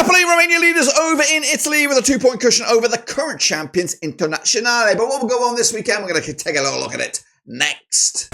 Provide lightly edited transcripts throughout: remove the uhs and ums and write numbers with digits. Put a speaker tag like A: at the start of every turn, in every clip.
A: Napoli, Romania leaders over in Italy with a 2-point cushion over the current champions Internazionale. But what will go on this weekend, we're going to take a little look at it next.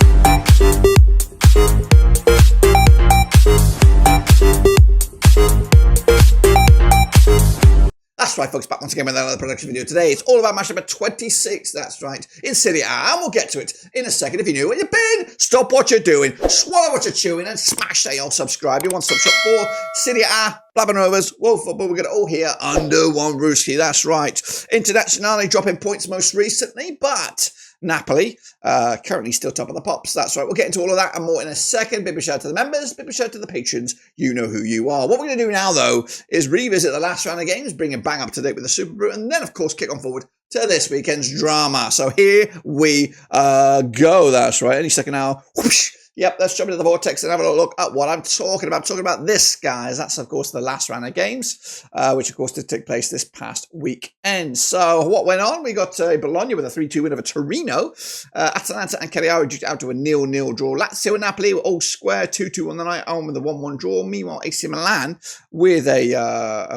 A: That's right, folks, back once again with another production video today. It's all about match number 26, that's right, in Serie A, and we'll get to it in a second. If you knew where you've been, stop what you're doing, swallow what you're chewing, and smash that old subscribe. Your one-stop shop for Serie A, Blabbing Rovers, World Football. We're going to all here under one rooski, that's right. Internazionale dropping points most recently, but Napoli, currently still top of the pops. That's right. We'll get into all of that and more in a second. Big shout out to the members, big shout out to the patrons. You know who you are. What we're going to do now, though, is revisit the last round of games, bring it bang up to date with the Superbru, and then, of course, kick on forward to this weekend's drama. So here we go. That's right. Any second now. Whoosh. Yep, let's jump into the vortex and have a look at what I'm talking about. I'm talking about this, guys. That's, of course, the last round of games, which, of course, did take place this past weekend. So what went on? We got Bologna with a 3-2 win over Torino. Atalanta and Cagliari due out to a 0-0 draw. Lazio and Napoli were all square, 2-2 on the night, on with a 1-1 draw. Meanwhile, AC Milan with a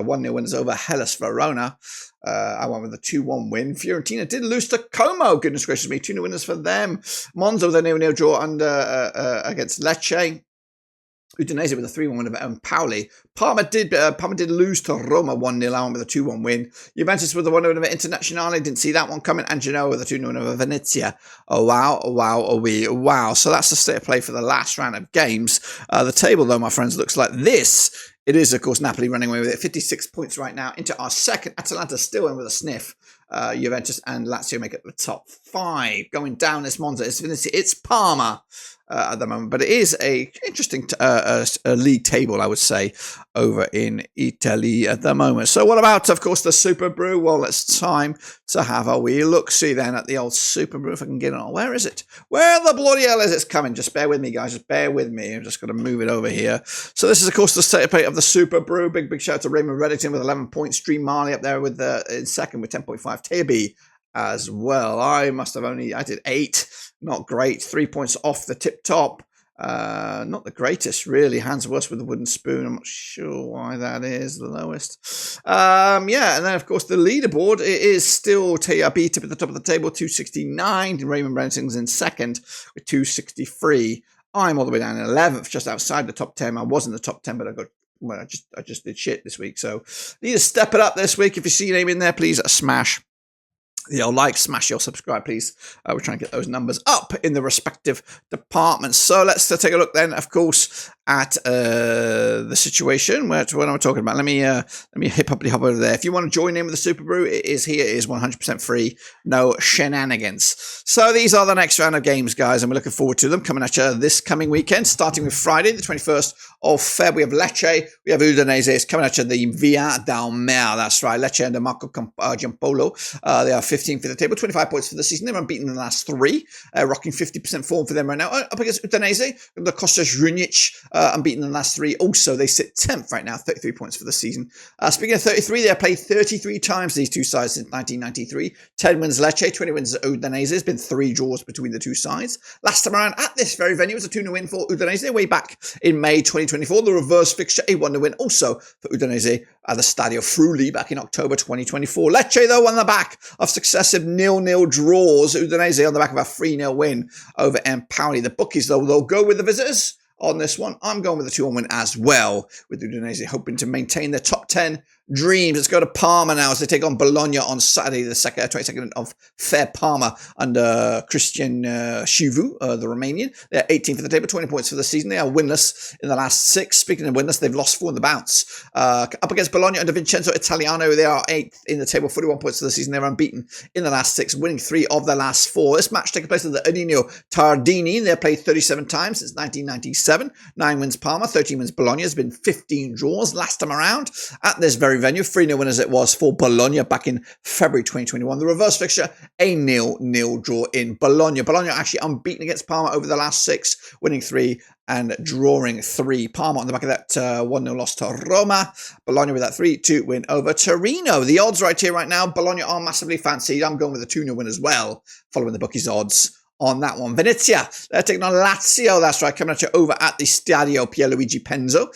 A: 1-0 win over Hellas Verona. I went with a 2-1 win. Fiorentina did lose to Como. Goodness gracious me. 2-0 winners for them. Monza with a 0-0 draw against Lecce. Udinese with a 3-1 win over Empoli. Parma did lose to Roma 1-0. I went with a 2-1 win. Juventus with a 1-0 win over Internazionale. Didn't see that one coming. And Genoa with a 2-0 win over Venezia. Oh, wow. Oh, wow. Oh, wow. So that's the state of play for the last round of games. The table, though, my friends, looks like this. It is, of course, Napoli running away with it. 56 points right now into our second. Atalanta still in with a sniff. Juventus and Lazio make it the top 5. Going down is Monza. It's Parma at the moment. But it is a interesting league table, I would say, over in Italy at the moment. So what about, of course, the Superbru? Well, it's time to have a wee look-see then at the old Superbru. If I can get it on. Where is it? Where the bloody hell is it? It's coming. Just bear with me, guys. Just bear with me. I'm just going to move it over here. So this is, of course, the state of play of the Superbru. Big shout out to Raymond Reddington with 11 points. Stream Marley up there with in second with 10.5. Taby as well. I did 8. Not great. 3 points off the tip top. Not the greatest, really. Hans Worst with the wooden spoon. I'm not sure why that is the lowest. Yeah, and then, of course, the leaderboard, it is still TRB tip at the top of the table, 269. Raymond Reddington's in second with 263. I'm all the way down in 11th, just outside the top 10. I was in the top 10, but I just did shit this week. So need to step it up this week. If you see your name in there, please smash the old like, smash your subscribe, please. We're trying to get those numbers up in the respective departments. So let's take a look then, of course, at the situation. What am I talking about? Let me hop over there. If you want to join in with the Superbru, it is here. It is 100% free. No shenanigans. So these are the next round of games, guys, and we're looking forward to them coming at you this coming weekend, starting with Friday, the 21st of Feb. We have Lecce. We have Udinese. It's coming at you the Via del Mare. That's right. Lecce under Marco Giampolo. They are 15th for the table, 25 points for the season. They're unbeaten in the last 3, rocking 50% form for them right now. Up against Udinese, the Kostas Runic, unbeaten in the last 3. Also, they sit 10th right now, 33 points for the season. Speaking of 33, they have played 33 times, these two sides, since 1993. 10 wins Lecce, 20 wins Udinese. There's been 3 draws between the two sides. Last time around at this very venue was a 2-0 win for Udinese way back in May 2024. The reverse fixture, a 1-0 win also for Udinese at the Stadio Friuli back in October 2024. Lecce, though, on the back of successive 0-0 draws. Udinese on the back of a 3-0 win over Empoli. The bookies, though, they'll go with the visitors on this one. I'm going with a 2-1 win as well, with Udinese hoping to maintain their top 10 dreams. Let's go to Parma now as they take on Bologna on Saturday, the 22nd of Feb. Parma under Christian Chivu, the Romanian. They're 18th for the table, 20 points for the season. They are winless in the last 6. Speaking of winless, they've lost 4 in the bounce. Up against Bologna under Vincenzo Italiano, they are 8th in the table, 41 points for the season. They're unbeaten in the last 6, winning 3 of their last 4. This match taking place at the Ennio Tardini. They've played 37 times since 1997. 9 wins Parma, 13 wins Bologna. There's been 15 draws last time around at this very venue. 3-0 win as it was for Bologna back in February 2021. The reverse fixture, a 0-0 draw in Bologna. Bologna actually unbeaten against Parma over the last 6, winning 3 and drawing 3. Parma on the back of that 1-0 loss to Roma. Bologna with that 3-2 win over Torino. The odds right here right now, Bologna are massively fancied. I'm going with a 2-0 win as well, following the bookies' odds on that one. Venezia, they're taking on Lazio. That's right, coming at you over at the Stadio Pierluigi Penzo.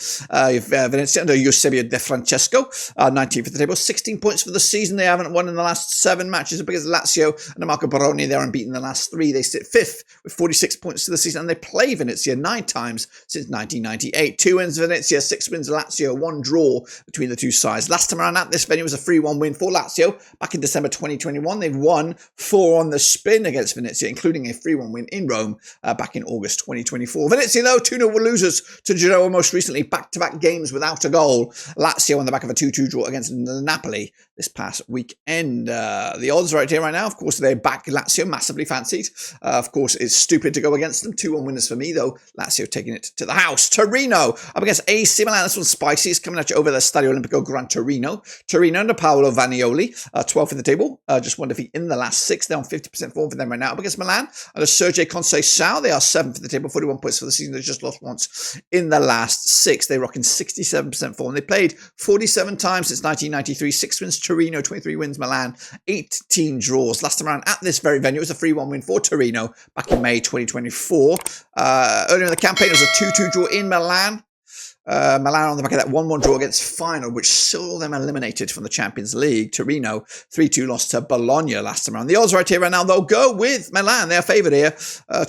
A: Venezia under Eusebio De Francesco, 19th for the table, 16 points for the season. They haven't won in the last 7 matches up against Lazio and Marco Baroni. They're unbeaten in the last 3. They sit 5th with 46 points to the season, and they play Venezia 9 times since 1998. 2 wins Venezia, 6 wins Lazio, 1 draw between the two sides. Last time around at this venue was a 3-1 win for Lazio back in December 2021. They've won 4 on the spin against Venezia, including a 3-1 win in Rome back in August 2024. Venezia, though, 2-0 losers to Genoa most recently, back-to-back games without a goal. Lazio on the back of a 2-2 draw against Napoli this past weekend. The odds right here, right now, of course, they're back Lazio, massively fancied. Of course, it's stupid to go against them. 2-1 winners for me, though. Lazio taking it to the house. Torino up against AC Milan. This one's spicy. It's coming at you over the Stadio Olimpico Gran Torino. Torino under Paolo Vanioli, 12th in the table. Just one defeat in the last 6. They're on 50% form for them right now. Up against Milan under Sergio Conceição. They are 7th in the table, 41 points for the season. They've just lost once in the last 6. They're rocking 67% form. They played 47 times since 1993. 6 wins Torino, 23 wins Milan, 18 draws. Last time around at this very venue, it was a 3-1 win for Torino back in May 2024. Earlier in the campaign, it was a 2-2 draw in Milan. Milan on the back of that 1-1 draw against Final, which saw them eliminated from the Champions League. Torino, 3-2 loss to Bologna last time around. The odds right here right now, they'll go with Milan. They're favoured here.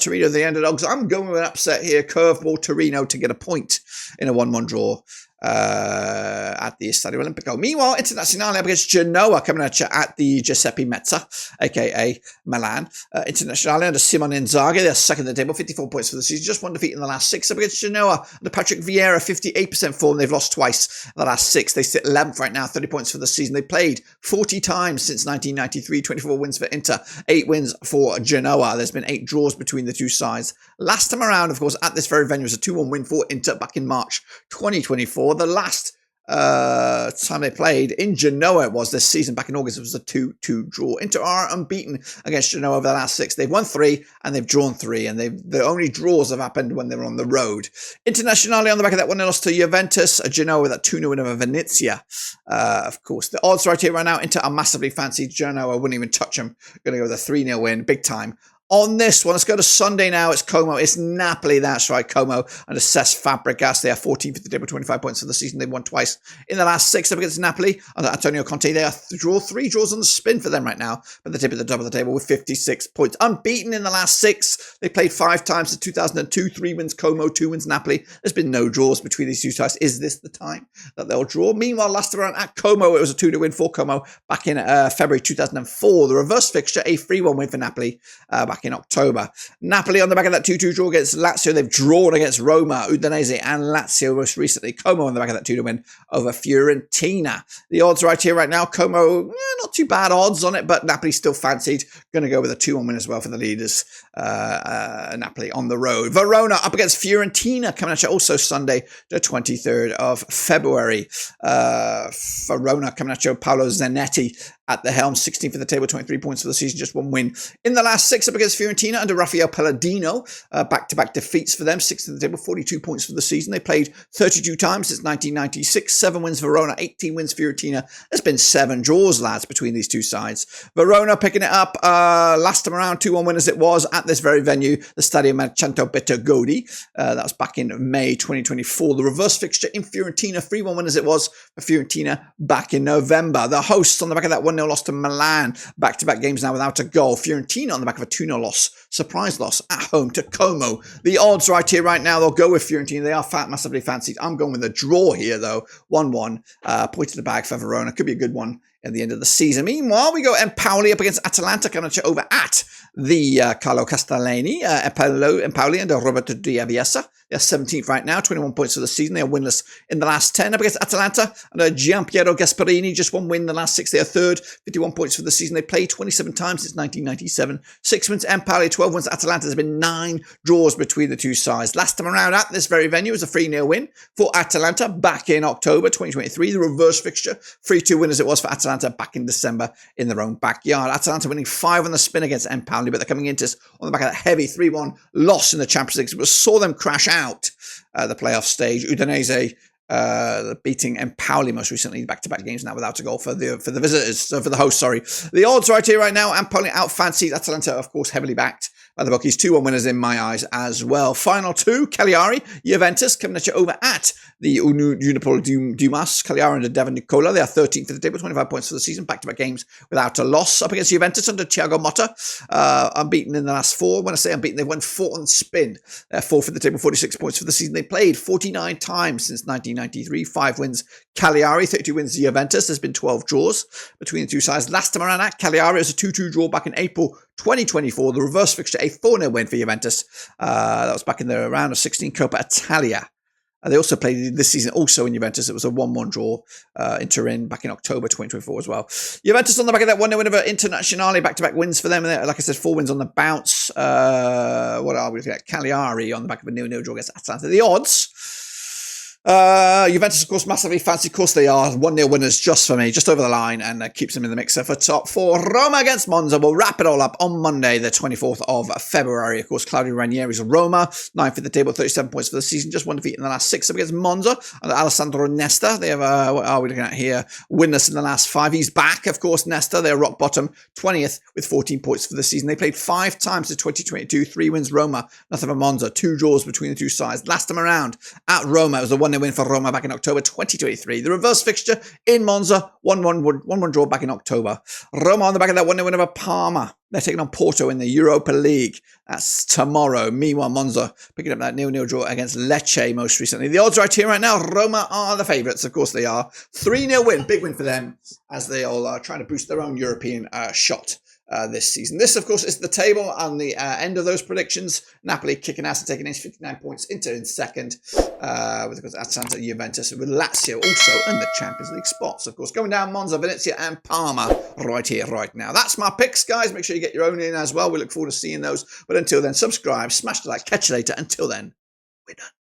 A: Torino, the underdogs. I'm going with an upset here. Curveball Torino to get a point in a 1-1 draw at the Stadio Olimpico. Meanwhile, Internazionale up against Genoa coming at you at the Giuseppe Meazza, aka Milan. Internazionale under Simone Inzaghi, they're second in the table, 54 points for the season, just 1 defeat in the last 6. Up against Genoa under Patrick Vieira, 58% form. They've lost twice in the last 6. They sit 11th right now, 30 points for the season. They played 40 times since 1993, 24 wins for Inter, 8 wins for Genoa. There's been 8 draws between the two sides. Last time around, of course, at this very venue was a 2-1 win for Inter back in March 2024. The last time they played in Genoa, it was this season back in August, it was a 2-2 draw. Inter are unbeaten against Genoa over the last 6. They've won 3 and they've drawn 3, and the only draws have happened when they were on the road. Internazionale on the back of that one, they lost to Juventus. Genoa with that 2-0 win over Venezia. Of course, the odds right here right now, Inter are massively fancied. Genoa wouldn't even touch them. Going to go with a 3-0 win, big time. On this one, let's go to Sunday now. It's Como. It's Napoli. That's right, Como under Cesc Fabregas. They are 14th at the table, 25 points for the season. They've won twice in the last 6 up against Napoli under Antonio Conte. They are 3 draws on the spin for them right now, but the tip at the top of the table with 56 points. Unbeaten in the last 6. They played 5 times in 2002. 3 wins Como, 2 wins Napoli. There's been no draws between these two sides. Is this the time that they'll draw? Meanwhile, last around at Como, it was a 2-0 win for Como back in February 2004. The reverse fixture, a 3-1 win for Napoli back in October. Napoli on the back of that 2-2 draw against Lazio. They've drawn against Roma, Udinese and Lazio most recently. Como on the back of that 2-2 win over Fiorentina. The odds right here right now, Como, not too bad odds on it, but Napoli still fancied. Going to go with a 2-1 win as well for the leaders. Napoli on the road. Verona up against Fiorentina coming at you also Sunday, the 23rd of February. Verona coming at you, Paolo Zanetti at the helm, 16th for the table, 23 points for the season, just 1 win in the last 6 up against Fiorentina under Rafael Palladino. Back-to-back defeats for them, 6th in the table, 42 points for the season. They played 32 times since 1996, 7 wins Verona, 18 wins Fiorentina. There's been 7 draws, lads, between these two sides. Verona picking it up last time around, 2-1 win as it was at this very venue, the Stadio Marcento Bertogodi. That was back in May 2024. The reverse fixture in Fiorentina, 3-1 win as it was for Fiorentina back in November. The hosts on the back of that 1-0 loss to Milan. Back-to-back games now without a goal. Fiorentina on the back of a 2-0 loss. Surprise loss at home to Como. The odds right here, right now, they'll go with Fiorentina. They are massively fancied. I'm going with a draw here, though. 1-1. Point to the bag for Verona. Could be a good one at the end of the season. Meanwhile, we go Empoli up against Atalanta, coming over at the Carlo Castellani. Empoli under Roberto Di Aviesa. They're 17th right now, 21 points for the season. They are winless in the last 10. Up against Atalanta under Gianpiero Gasparini, just 1 win in the last 6. They are 3rd, 51 points for the season. They played 27 times since 1997. 6 wins Empoli, 12 wins Atalanta. There's been 9 draws between the two sides. Last time around at this very venue was a 3-0 win for Atalanta back in October 2023. The reverse fixture, 3-2 win as it was for Atalanta back in December in their own backyard. Atalanta winning 5 on the spin against Empoli, but they're coming into on the back of that heavy 3-1 loss in the Champions League. It saw them crash out the playoff stage. Udinese beating Empoli most recently, back-to-back games now without a goal for the visitors, for the host, sorry. The odds right here, right now, Empoli out fancied. Atalanta, of course, heavily backed by the bookies. 2-1 winners in my eyes as well. Final two, Cagliari, Juventus, coming at you over at the Unipol Dumas. Cagliari under Devon Nicola. They are 13th for the table, 25 points for the season. Back-to-back games without a loss. Up against Juventus under Thiago Motta. Unbeaten in the last four. When I say unbeaten, they've won 4 on spin. They're 4th for the table, 46 points for the season. They played 49 times since 1993. 5 wins Cagliari, 32 wins Juventus. There's been 12 draws between the two sides. Last time around at Cagliari, it was a 2-2 draw back in April 2024. The reverse fixture, a 4-0 win for Juventus. That was back in the round of 16 Coppa Italia. They also played this season also in Juventus. It was a 1-1 draw in Turin back in October 2024 as well. Juventus on the back of that 1-0 win over Internazionale. Back-to-back wins for them. Like I said, 4 wins on the bounce. What are we looking at? Cagliari on the back of a 0-0 draw against Atalanta. The odds. Juventus, of course, massively fancy. Of course, they are 1-0 winners just for me, just over the line, and keeps them in the mixer for top 4. Roma against Monza. We'll wrap it all up on Monday, the 24th of February. Of course, Claudio Ranieri's Roma, 9th in the table, 37 points for the season. Just one defeat in the last 6 up against Monza. And Alessandro Nesta, they have, what are we looking at here? Winless in the last 5. He's back, of course, Nesta. They're rock bottom, 20th with 14 points for the season. They played 5 times in 2022. 3 wins Roma, nothing for Monza. 2 draws between the two sides. Last time around at Roma, it was a 1-0 win for Roma back in October 2023. The reverse fixture in Monza, 1-1 draw back in October. Roma on the back of that 1-0 win over Parma. They're taking on Porto in the Europa League. That's tomorrow. Meanwhile, Monza picking up that 0-0 draw against Lecce most recently. The odds right here right now, Roma are the favourites. Of course they are. 3-0 win, big win for them as they all are trying to boost their own European shot this season. This, of course, is the table on the end of those predictions. Napoli kicking ass and taking in 59 points in second, with, of course, Atalanta, Juventus, with Lazio also in the Champions League spots. Of course, going down Monza, Venezia and Parma right here, right now. That's my picks, guys. Make sure you get your own in as well. We look forward to seeing those. But until then, subscribe, smash the like, catch you later. Until then, we're done.